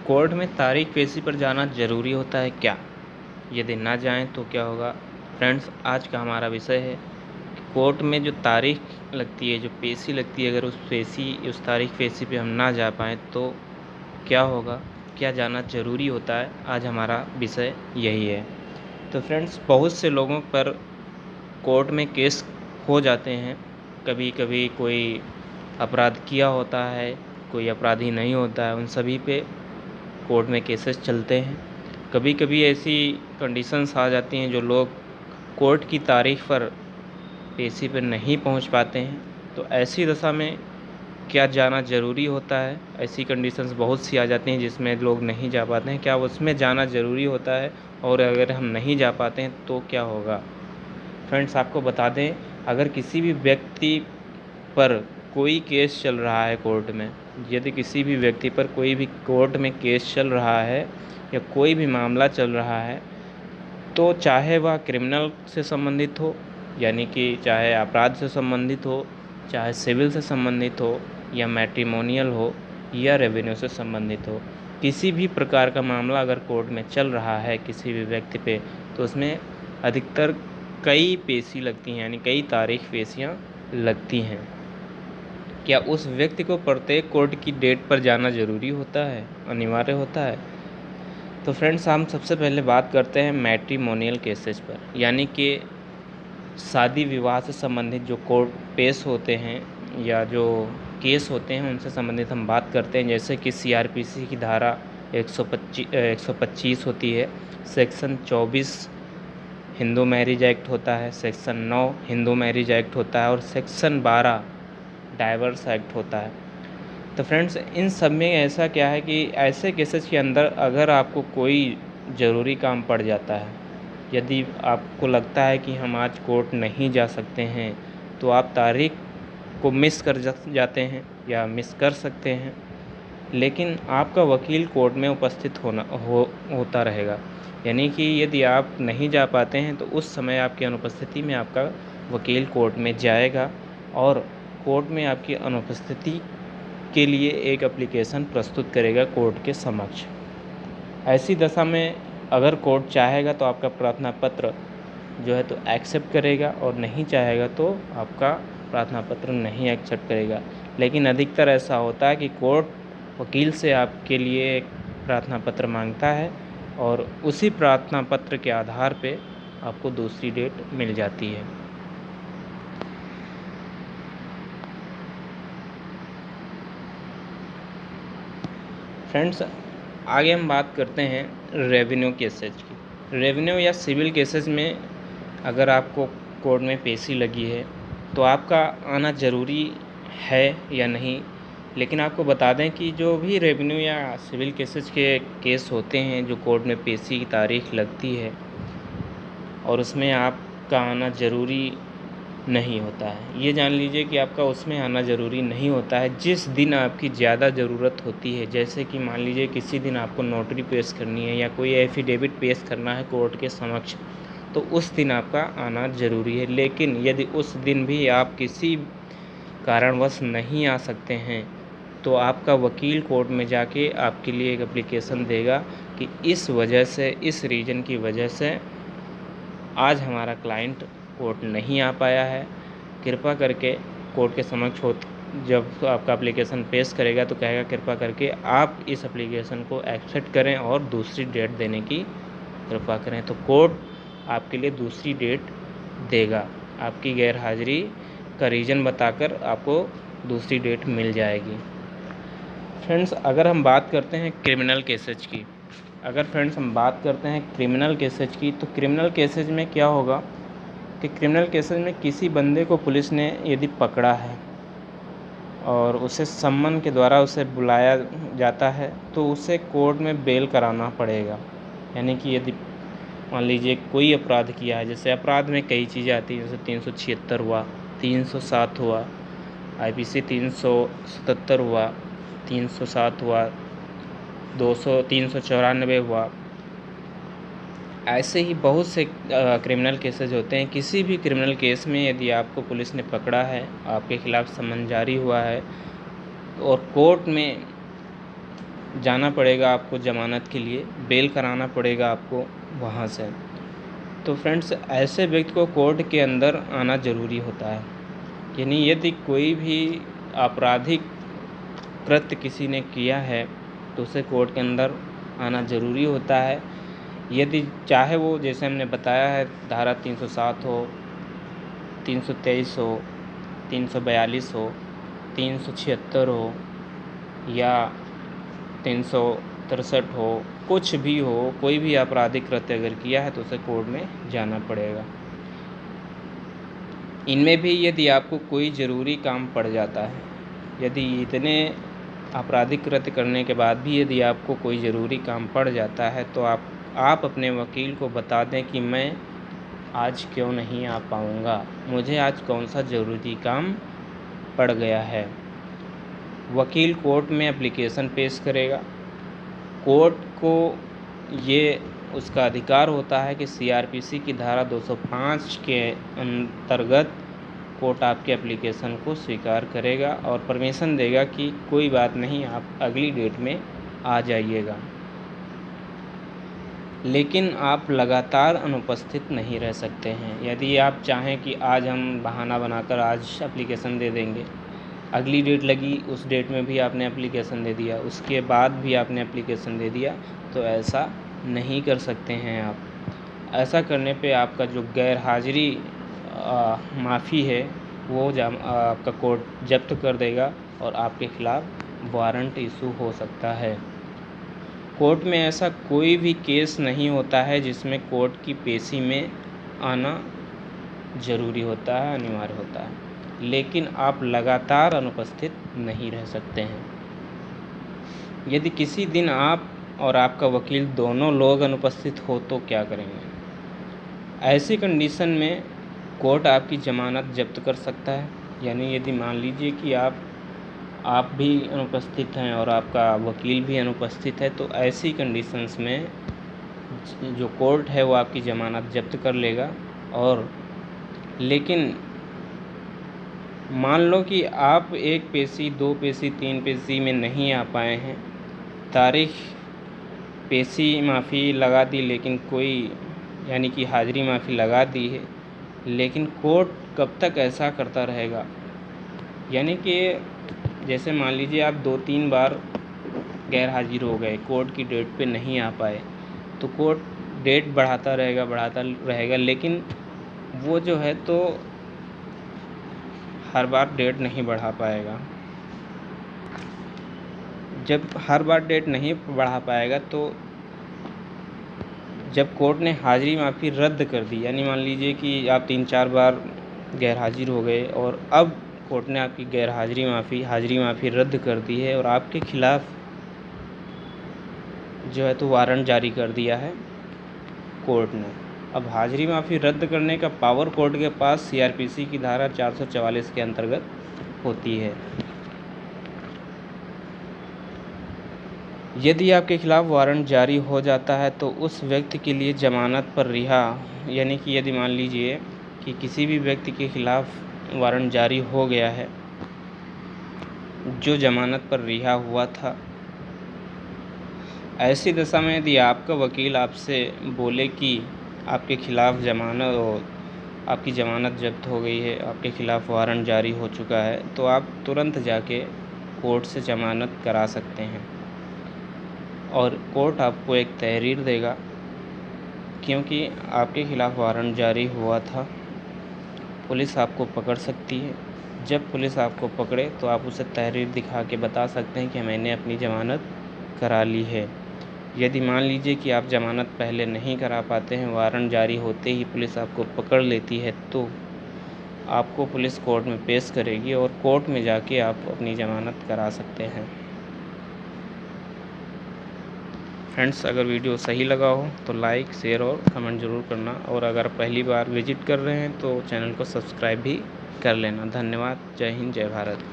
Court में तारीख पेशी पर जाना ज़रूरी होता है क्या? यदि ना जाएँ तो क्या होगा? फ्रेंड्स, आज का हमारा विषय है कि कोर्ट में जो तारीख लगती है, जो पेशी लगती है, अगर उस तारीख पेशी पे हम ना जा पाएँ तो क्या होगा? क्या जाना ज़रूरी होता है? आज हमारा विषय यही है। तो फ्रेंड्स, बहुत से लोगों पर कोर्ट में केस हो जाते हैं। कभी-कभी कोई अपराध किया होता है, कोई अपराधी नहीं होता है, उन सभी पे कोर्ट में केसेस चलते हैं। कभी-कभी ऐसी कंडीशंस आ जाती हैं जो लोग कोर्ट की तारीख पर पेशी पे नहीं पहुंच पाते हैं, तो ऐसी दशा में क्या जाना ज़रूरी होता है? ऐसी कंडीशंस बहुत सी आ जाती हैं जिसमें लोग नहीं जा पाते हैं, क्या उसमें जाना ज़रूरी होता है? और अगर हम नहीं जा पाते हैं तो क्या होगा? फ्रेंड्स, आपको बता दें, अगर किसी भी व्यक्ति पर कोई केस चल रहा है कोर्ट में, यदि किसी भी व्यक्ति पर कोई भी कोर्ट में केस चल रहा है या कोई भी मामला चल रहा है, तो चाहे वह क्रिमिनल से संबंधित हो, यानी कि चाहे अपराध से संबंधित हो, चाहे सिविल से संबंधित हो, या मैट्रिमोनियल हो, या रेवेन्यू से संबंधित हो, किसी भी प्रकार का मामला अगर कोर्ट में चल रहा है किसी भी व्यक्ति पे, तो उसमें अधिकतर कई पेशी लगती हैं, यानी कई तारीख पेशियाँ लगती हैं। क्या उस व्यक्ति को प्रत्येक कोर्ट की डेट पर जाना ज़रूरी होता है, अनिवार्य होता है? तो फ्रेंड्स, हम सबसे पहले बात करते हैं मैट्रिमोनियल केसेस पर, यानी कि शादी विवाह से संबंधित जो कोर्ट पेश होते हैं या जो केस होते हैं उनसे संबंधित हम बात करते हैं। जैसे कि सीआरपीसी की धारा 125 होती है, सेक्शन 24 हिंदू मैरिज एक्ट होता है, सेक्शन 9 हिंदू मैरिज एक्ट होता है और सेक्शन 12 डाइवर्स एक्ट होता है। तो फ्रेंड्स, इन सब में ऐसा क्या है कि ऐसे केसेस के अंदर अगर आपको कोई ज़रूरी काम पड़ जाता है, यदि आपको लगता है कि हम आज कोर्ट नहीं जा सकते हैं, तो आप तारीख को मिस कर जाते हैं या मिस कर सकते हैं, लेकिन आपका वकील कोर्ट में उपस्थित होता रहेगा। यानी कि यदि आप नहीं जा पाते हैं तो उस समय आपकी अनुपस्थिति में आपका वकील कोर्ट में जाएगा और कोर्ट में आपकी अनुपस्थिति के लिए एक एप्लीकेशन प्रस्तुत करेगा कोर्ट के समक्ष। ऐसी दशा में अगर कोर्ट चाहेगा तो आपका प्रार्थना पत्र जो है तो एक्सेप्ट करेगा और नहीं चाहेगा तो आपका प्रार्थना पत्र नहीं एक्सेप्ट करेगा। लेकिन अधिकतर ऐसा होता है कि कोर्ट वकील से आपके लिए एक प्रार्थना पत्र मांगता है और उसी प्रार्थना पत्र के आधार पे आपको दूसरी डेट मिल जाती है। फ्रेंड्स, आगे हम बात करते हैं रेवेन्यू केसेज की। रेवेन्यू या सिविल केसेज में अगर आपको कोर्ट में पेशी लगी है तो आपका आना ज़रूरी है या नहीं, लेकिन आपको बता दें कि जो भी रेवेन्यू या सिविल केसेज के केस होते हैं जो कोर्ट में पेशी की तारीख लगती है और उसमें आपका आना ज़रूरी नहीं होता है। ये जान लीजिए कि आपका उसमें आना ज़रूरी नहीं होता है जिस दिन आपकी ज़्यादा ज़रूरत होती है। जैसे कि मान लीजिए किसी दिन आपको नोटरी पेश करनी है या कोई एफिडेविट पेश करना है कोर्ट के समक्ष, तो उस दिन आपका आना ज़रूरी है। लेकिन यदि उस दिन भी आप किसी कारणवश नहीं आ सकते हैं तो आपका वकील कोर्ट में जाके आपके लिए एक एप्लीकेशन देगा कि इस वजह से, इस रीज़न की वजह से आज हमारा क्लाइंट कोर्ट नहीं आ पाया है। कृपा करके कोर्ट के समक्ष जब आपका एप्लीकेशन पेश करेगा तो कहेगा कृपा करके आप इस एप्लीकेशन को एक्सेप्ट करें और दूसरी डेट देने की कृपा करें। तो कोर्ट आपके लिए दूसरी डेट देगा। आपकी गैर हाजिरी का रीज़न बताकर आपको दूसरी डेट मिल जाएगी। फ्रेंड्स, अगर हम बात करते हैं क्रिमिनल केसेज की, तो क्रिमिनल केसेज में क्या होगा कि क्रिमिनल केसेज में किसी बंदे को पुलिस ने यदि पकड़ा है और उसे सम्मन के द्वारा उसे बुलाया जाता है तो उसे कोर्ट में बेल कराना पड़ेगा। यानी कि यदि मान लीजिए कोई अपराध किया है, जैसे अपराध में कई चीज़ें आती हैं, जैसे 376 हुआ, 307 हुआ, IPC 377 हुआ, 307 हुआ, 394 हुआ, ऐसे ही बहुत से क्रिमिनल केसेज होते हैं। किसी भी क्रिमिनल केस में यदि आपको पुलिस ने पकड़ा है, आपके खिलाफ़ समन जारी हुआ है और कोर्ट में जाना पड़ेगा आपको ज़मानत के लिए, बेल कराना पड़ेगा आपको वहाँ से। तो फ्रेंड्स, ऐसे व्यक्ति को कोर्ट के अंदर आना ज़रूरी होता है। यानी यदि कोई भी आपराधिक कृत्य किसी ने किया है तो उसे कोर्ट के अंदर आना ज़रूरी होता है। यदि चाहे वो, जैसे हमने बताया है, धारा 307 हो, 323 हो, 342 हो, 376 हो या 363 हो, कुछ भी हो, कोई भी आपराधिक कृत्य अगर किया है तो उसे कोर्ट में जाना पड़ेगा। इनमें भी यदि आपको कोई ज़रूरी काम पड़ जाता है, यदि इतने आपराधिक कृत्य करने के बाद भी यदि आपको कोई ज़रूरी काम पड़ जाता है तो आप अपने वकील को बता दें कि मैं आज क्यों नहीं आ पाऊँगा, मुझे आज कौन सा ज़रूरी काम पड़ गया है। वकील कोर्ट में एप्लीकेशन पेश करेगा। कोर्ट को ये उसका अधिकार होता है कि सीआरपीसी की धारा 205 के अंतर्गत कोर्ट आपके एप्लीकेशन को स्वीकार करेगा और परमिशन देगा कि कोई बात नहीं, आप अगली डेट में आ जाइएगा। लेकिन आप लगातार अनुपस्थित नहीं रह सकते हैं। यदि आप चाहें कि आज हम बहाना बनाकर आज एप्लीकेशन दे देंगे, अगली डेट लगी, उस डेट में भी आपने एप्लीकेशन दे दिया, उसके बाद भी आपने एप्लीकेशन दे दिया, तो ऐसा नहीं कर सकते हैं आप। ऐसा करने पे आपका जो गैर हाज़िरी माफ़ी है वो आपका कोर्ट जब्त कर देगा और आपके ख़िलाफ़ वारंट इशू हो सकता है। कोर्ट में ऐसा कोई भी केस नहीं होता है जिसमें कोर्ट की पेशी में आना ज़रूरी होता है, अनिवार्य होता है, लेकिन आप लगातार अनुपस्थित नहीं रह सकते हैं। यदि किसी दिन आप और आपका वकील दोनों लोग अनुपस्थित हो तो क्या करेंगे? ऐसी कंडीशन में कोर्ट आपकी ज़मानत जब्त कर सकता है। यानी यदि मान लीजिए कि आप भी अनुपस्थित हैं और आपका वकील भी अनुपस्थित है, तो ऐसी कंडीशंस में जो कोर्ट है वो आपकी ज़मानत जब्त कर लेगा। और लेकिन मान लो कि आप 1 पेशी, 2 पेशी, 3 पेशी में नहीं आ पाए हैं, तारीख पेशी माफ़ी लगा दी, लेकिन कोई, यानी कि हाज़िरी माफ़ी लगा दी है, लेकिन कोर्ट कब तक ऐसा करता रहेगा? यानी कि जैसे मान लीजिए आप 2-3 बार गैर हाज़िर हो गए, कोर्ट की डेट पे नहीं आ पाए, तो कोर्ट डेट बढ़ाता रहेगा, लेकिन वो जो है तो हर बार डेट नहीं बढ़ा पाएगा। जब हर बार डेट नहीं बढ़ा पाएगा तो जब कोर्ट ने हाज़िरी माफ़ी रद्द कर दी, यानी मान लीजिए कि आप 3-4 बार गैर हाज़िर हो गए और अब कोर्ट ने आपकी हाज़िरी माफ़ी रद्द कर दी है और आपके ख़िलाफ़ जो है तो वारंट जारी कर दिया है कोर्ट ने। अब हाज़िरी माफ़ी रद्द करने का पावर कोर्ट के पास सीआरपीसी की धारा 444 के अंतर्गत होती है। यदि आपके ख़िलाफ़ वारंट जारी हो जाता है तो उस व्यक्ति के लिए ज़मानत पर रिहा, यानी कि यदि मान लीजिए कि किसी भी व्यक्ति के ख़िलाफ़ वारंट जारी हो गया है जो ज़मानत पर रिहा हुआ था, ऐसी दशा में यदि आपका वकील आपसे बोले कि आपके ख़िलाफ़ आपकी ज़मानत जब्त हो गई है, आपके ख़िलाफ़ वारंट जारी हो चुका है, तो आप तुरंत जाके कोर्ट से ज़मानत करा सकते हैं और कोर्ट आपको एक तहरीर देगा, क्योंकि आपके ख़िलाफ़ वारंट जारी हुआ था। पुलिस आपको पकड़ सकती है। जब पुलिस आपको पकड़े तो आप उसे तहरीर दिखा के बता सकते हैं कि मैंने अपनी ज़मानत करा ली है। यदि मान लीजिए कि आप ज़मानत पहले नहीं करा पाते हैं, वारंट जारी होते ही पुलिस आपको पकड़ लेती है, तो आपको पुलिस कोर्ट में पेश करेगी और कोर्ट में जाके आप अपनी ज़मानत करा सकते हैं। फ्रेंड्स, अगर वीडियो सही लगा हो तो लाइक, शेयर और कमेंट ज़रूर करना, और अगर पहली बार विज़िट कर रहे हैं तो चैनल को सब्सक्राइब भी कर लेना। धन्यवाद। जय हिंद, जय भारत।